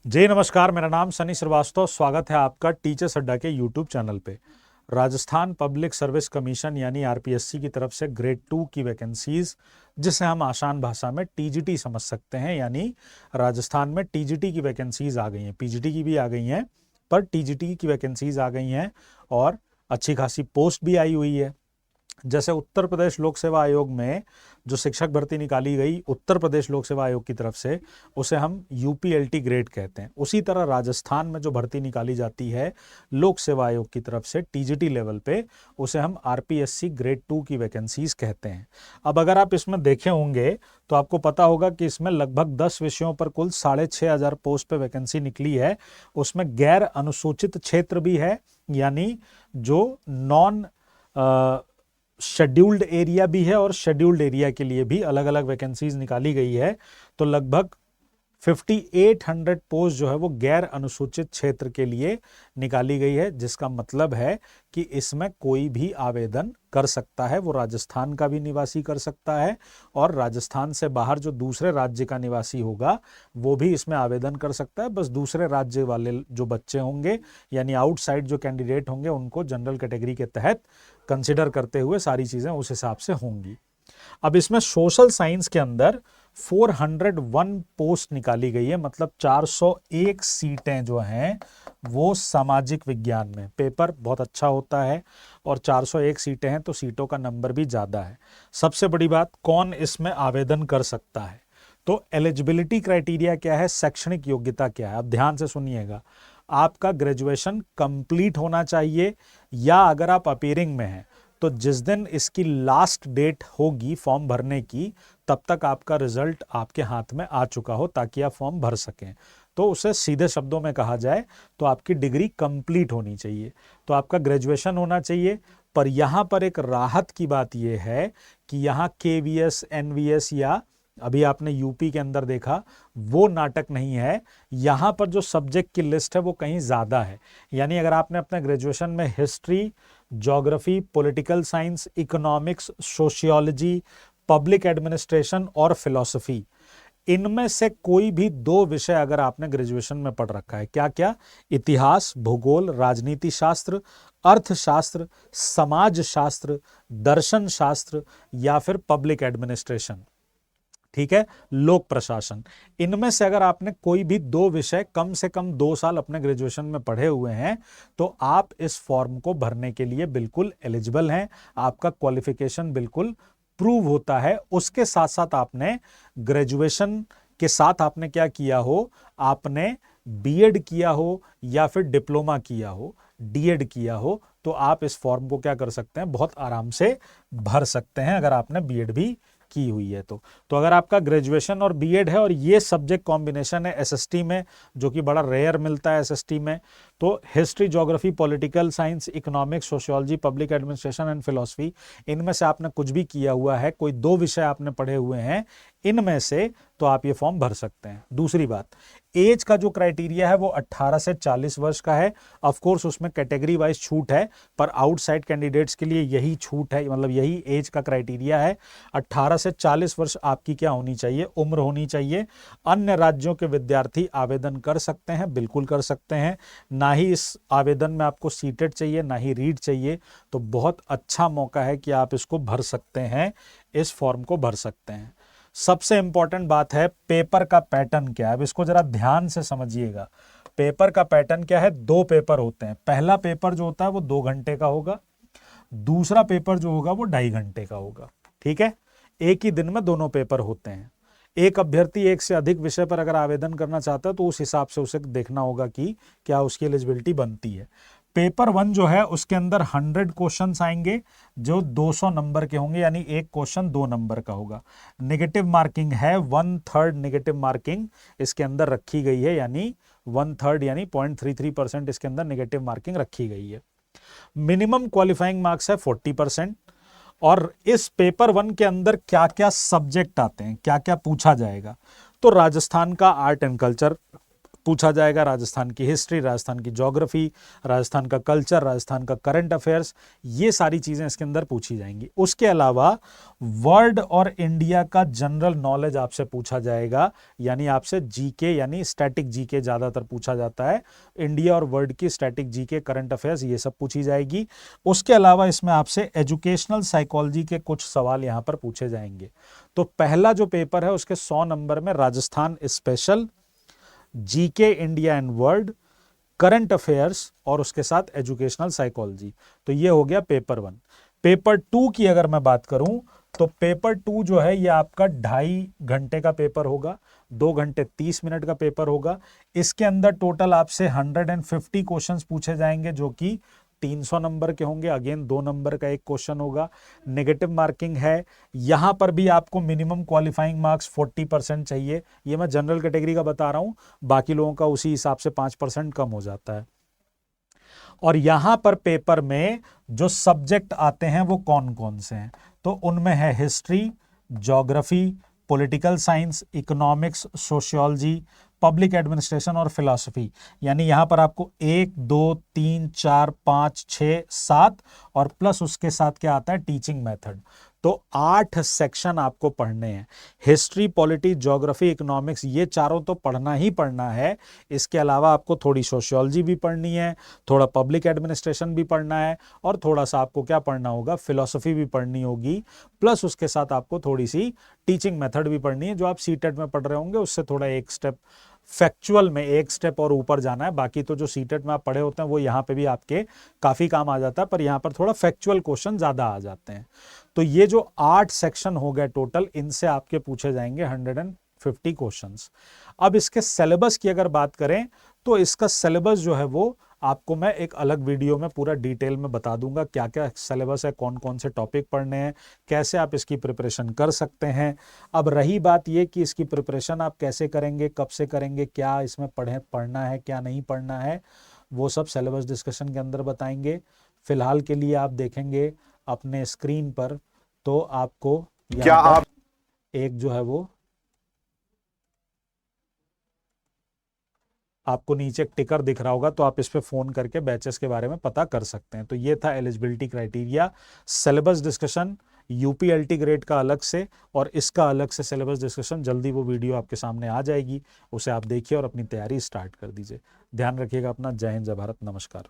जी नमस्कार, मेरा नाम सनी श्रीवास्तव। स्वागत है आपका टीचर्स अड्डा के यूट्यूब चैनल पे। राजस्थान पब्लिक सर्विस कमीशन यानी आरपीएससी की तरफ से ग्रेड 2 की वैकेंसीज, जिसे हम आसान भाषा में टीजीटी समझ सकते हैं, यानी राजस्थान में टीजीटी की वैकेंसीज आ गई हैं। पीजीटी की भी आ गई हैं, पर टीजीटी की वैकेंसीज आ गई हैं और अच्छी खासी पोस्ट भी आई हुई है। जैसे उत्तर प्रदेश लोक सेवा आयोग में जो शिक्षक भर्ती निकाली गई उत्तर प्रदेश लोक सेवा आयोग की तरफ से, उसे हम यूपीएलटी ग्रेड कहते हैं। उसी तरह राजस्थान में जो भर्ती निकाली जाती है लोक सेवा आयोग की तरफ से टीजीटी लेवल पे, उसे हम आरपीएससी ग्रेड 2 की वैकेंसीज कहते हैं। अब अगर आप इसमें देखे होंगे तो आपको पता होगा कि इसमें लगभग 10 विषयों पर कुल 6,500 पोस्ट पे वैकेंसी निकली है। उसमें गैर अनुसूचित क्षेत्र भी है, यानी जो नॉन शेड्यूल्ड एरिया भी है, और शेड्यूल्ड एरिया के लिए भी अलग अलग वैकेंसीज निकाली गई है। तो लगभग 5800 पोस्ट जो है वो गैर अनुसूचित क्षेत्र के लिए निकाली गई है, जिसका मतलब है कि इसमें कोई भी आवेदन कर सकता है। वो राजस्थान का भी निवासी कर सकता है, और राजस्थान से बाहर जो दूसरे राज्य का निवासी होगा वो भी इसमें आवेदन कर सकता है। बस दूसरे राज्य वाले जो बच्चे होंगे, यानी आउटसाइड जो कैंडिडेट होंगे, उनको जनरल कैटेगरी के तहत कंसिडर करते हुए सारी चीजें उस हिसाब से होंगी। अब इसमें सोशल साइंस के अंदर 401 पोस्ट निकाली गई है, मतलब 401 सीटें जो हैं वो सामाजिक विज्ञान में। पेपर बहुत अच्छा होता है और 401 सीटें हैं तो सीटों का नंबर भी ज़्यादा है। सबसे बड़ी बात, कौन इसमें आवेदन कर सकता है? तो एलिजिबिलिटी क्राइटेरिया क्या है, शैक्षणिक योग्यता क्या है? अब ध्यान से सुनिएगा। आपका ग्रेजुएशन कंप्लीट होना चाहिए, या अगर आप अपीयरिंग में हैं तो जिस दिन इसकी लास्ट डेट होगी फॉर्म भरने की, तब तक आपका रिजल्ट आपके हाथ में आ चुका हो, ताकि आप फॉर्म भर सकें। तो उसे सीधे शब्दों में कहा जाए तो आपकी डिग्री कंप्लीट होनी चाहिए, तो आपका ग्रेजुएशन होना चाहिए। पर यहाँ पर एक राहत की बात यह है कि यहाँ केवीएस, एनवीएस या अभी आपने यूपी के अंदर देखा वो नाटक नहीं है। यहाँ पर जो सब्जेक्ट की लिस्ट है वो कहीं ज़्यादा है। यानी अगर आपने अपने ग्रेजुएशन में history, geography, political science, economics, sociology, public administration और फिलॉसफी, इनमें से कोई भी 2 विषय अगर आपने ग्रेजुएशन में पढ़ रखा है, क्या क्या? इतिहास, भूगोल, राजनीति शास्त्र, अर्थशास्त्र, समाज शास्त्र, दर्शन शास्त्र, या फिर पब्लिक एडमिनिस्ट्रेशन, ठीक है, लोक प्रशासन, इनमें से अगर आपने कोई भी 2 विषय कम से कम 2 साल अपने ग्रेजुएशन में पढ़े हुए हैं, तो आप इस फॉर्म को भरने के लिए बिल्कुल एलिजिबल हैं। आपका क्वालिफिकेशन बिल्कुल प्रूव होता है। उसके साथ साथ आपने ग्रेजुएशन के साथ आपने क्या किया हो, आपने बीएड किया हो या फिर डिप्लोमा किया हो, डीएड किया हो, तो आप इस फॉर्म को क्या कर सकते हैं, बहुत आराम से भर सकते हैं, अगर आपने बीएड भी की हुई है तो अगर आपका ग्रेजुएशन और बीएड है और ये सब्जेक्ट कॉम्बिनेशन है एसएसटी में, जो कि बड़ा रेयर मिलता है एसएसटी में, तो history, geography, political science, economics, sociology, public administration and philosophy, इनमें से आपने कुछ भी किया हुआ है, कोई 2 विषय आपने पढ़े हुए हैं इनमें से, तो आप ये फॉर्म भर सकते हैं। दूसरी बात, एज का जो क्राइटेरिया है वो 18 से 40 वर्ष का है। ऑफ कोर्स उसमें कैटेगरी वाइज छूट है, पर आउटसाइड कैंडिडेट्स के लिए यही छूट है, मतलब यही एज का क्राइटेरिया है। 18 से 40 वर्ष आपकी क्या होनी चाहिए, उम्र होनी चाहिए। अन्य राज्यों के विद्यार्थी आवेदन कर सकते हैं, बिल्कुल कर सकते हैं। ना ही इस आवेदन में आपको सीटेट चाहिए, ना ही रीड चाहिए, तो बहुत अच्छा मौका है कि आप इसको भर सकते हैं, इस फॉर्म को भर सकते हैं। सबसे इंपॉर्टेंट बात है पेपर का पैटर्न क्या है। अब इसको जरा ध्यान से समझिएगा। पेपर का पैटर्न क्या है, 2 पेपर होते हैं। पहला पेपर जो होता है वो 2 घंटे का होगा, दूसरा पेपर जो होगा वो 2.5 घंटे का होगा, ठीक है। एक ही दिन में दोनों पेपर होते हैं। एक अभ्यर्थी एक से अधिक विषय पर अगर आवेदन करना चाहता है तो उस हिसाब से उसे देखना होगा कि क्या उसकी एलिजिबिलिटी बनती है। पेपर 1 जो है उसके अंदर 100 क्वेश्चंस आएंगे जो 200 नंबर के होंगे, यानी एक क्वेश्चन 2 नंबर का होगा। नेगेटिव मार्किंग है, 1/3 नेगेटिव मार्किंग इसके अंदर रखी गई है, यानी 1/3 यानी 0.33% इसके अंदर नेगेटिव मार्किंग रखी गई है। मिनिमम क्वालिफाइंग मार्क्स है 40%। और इस पेपर 1 के अंदर क्या क्या सब्जेक्ट आते हैं, क्या क्या पूछा जाएगा, तो राजस्थान का आर्ट एंड कल्चर पूछा जाएगा राजस्थान की हिस्ट्री, राजस्थान की ज्योग्राफी, राजस्थान का कल्चर, राजस्थान का करंट अफेयर्स, ये सारी चीजें इसके अंदर पूछी जाएंगी। उसके अलावा वर्ल्ड और इंडिया का जनरल नॉलेज आपसे पूछा जाएगा, यानी आपसे जीके यानी स्टैटिक जीके ज्यादातर पूछा जाता है, इंडिया और वर्ल्ड की स्टैटिक जीके, करंट अफेयर्स, ये सब पूछी जाएगी। उसके अलावा इसमें आपसे एजुकेशनल साइकोलॉजी के कुछ सवाल यहां पर पूछे जाएंगे। तो पहला जो पेपर है उसके 100 नंबर में Rajasthan special, GK India and world, current affairs और उसके साथ एजुकेशनल साइकोलॉजी। तो ये हो गया पेपर 1। पेपर 2 की अगर मैं बात करूं तो पेपर 2 जो है ये आपका 2.5 घंटे का पेपर होगा, 2 घंटे 30 मिनट का पेपर होगा। इसके अंदर टोटल आपसे 150 क्वेश्चंस पूछे जाएंगे जो कि 300 नंबर के होंगे। अगेन 2 नंबर का एक क्वेश्चन होगा, नेगेटिव मार्किंग है। यहां पर भी आपको मिनिमम क्वालिफाइंग मार्क्स 40% चाहिए। ये मैं जनरल कैटेगरी का बता रहा हूं, बाकी लोगों का उसी हिसाब से 5% कम हो जाता है। और यहां पर पेपर में जो सब्जेक्ट आते हैं वो कौन कौन से हैं, तो उनमें है history, geography, political science, economics, sociology, public administration और फिलॉसफी। यानी यहां पर आपको 1 2 3 4 5 6 7 और प्लस उसके साथ क्या आता है, टीचिंग मेथड। तो 8 सेक्शन आपको पढ़ने हैं। हिस्ट्री, पॉलिटी, ज्योग्राफी, इकोनॉमिक्स, ये चारों तो पढ़ना ही पढ़ना है। इसके अलावा आपको थोड़ी सोशियोलॉजी भी पढ़नी है, थोड़ा पब्लिक एडमिनिस्ट्रेशन भी पढ़ना है और थोड़ा सा आपको क्या पढ़ना होगा, फिलॉसफी भी पढ़नी होगी। प्लस उसके साथ आपको थोड़ी सी टीचिंग मेथड भी पढ़नी है, जो आप सीटेट में पढ़ रहे होंगे उससे थोड़ा एक स्टेप फैक्चुअल में एक स्टेप और ऊपर जाना है। बाकी तो जो सीटेट में आप पढ़े होते हैं वो यहाँ पे भी आपके काफी काम आ जाता है, पर यहाँ पर थोड़ा फैक्चुअल क्वेश्चन ज्यादा आ जाते हैं। तो ये जो 8 सेक्शन हो गए टोटल, इनसे आपके पूछे जाएंगे 150 क्वेश्चंस। अब इसके सिलेबस की अगर बात करें तो इसका सिलेबस जो है वो आपको मैं एक अलग वीडियो में पूरा डिटेल में बता दूंगा, क्या क्या सिलेबस है, कौन कौन से टॉपिक पढ़ने हैं, कैसे आप इसकी प्रिपरेशन कर सकते हैं। अब रही बात ये कि इसकी प्रिपरेशन आप कैसे करेंगे, कब से करेंगे, क्या इसमें पढ़ना है, क्या नहीं पढ़ना है, वो सब सिलेबस डिस्कशन के अंदर बताएंगे। फिलहाल के लिए आप देखेंगे अपने स्क्रीन पर, तो आपको यहाँ पर एक जो है वो आपको नीचे एक टिकर दिख रहा होगा, तो आप इस पे फोन करके बैचेस के बारे में पता कर सकते हैं। तो ये था eligibility criteria, syllabus discussion, UPLT grade का अलग से और इसका अलग से सिलेबस डिस्कशन। जल्दी वो वीडियो आपके सामने आ जाएगी, उसे आप देखिए और अपनी तैयारी स्टार्ट कर दीजिए। ध्यान रखिएगा अपना। जय हिंद, जय भारत, नमस्कार।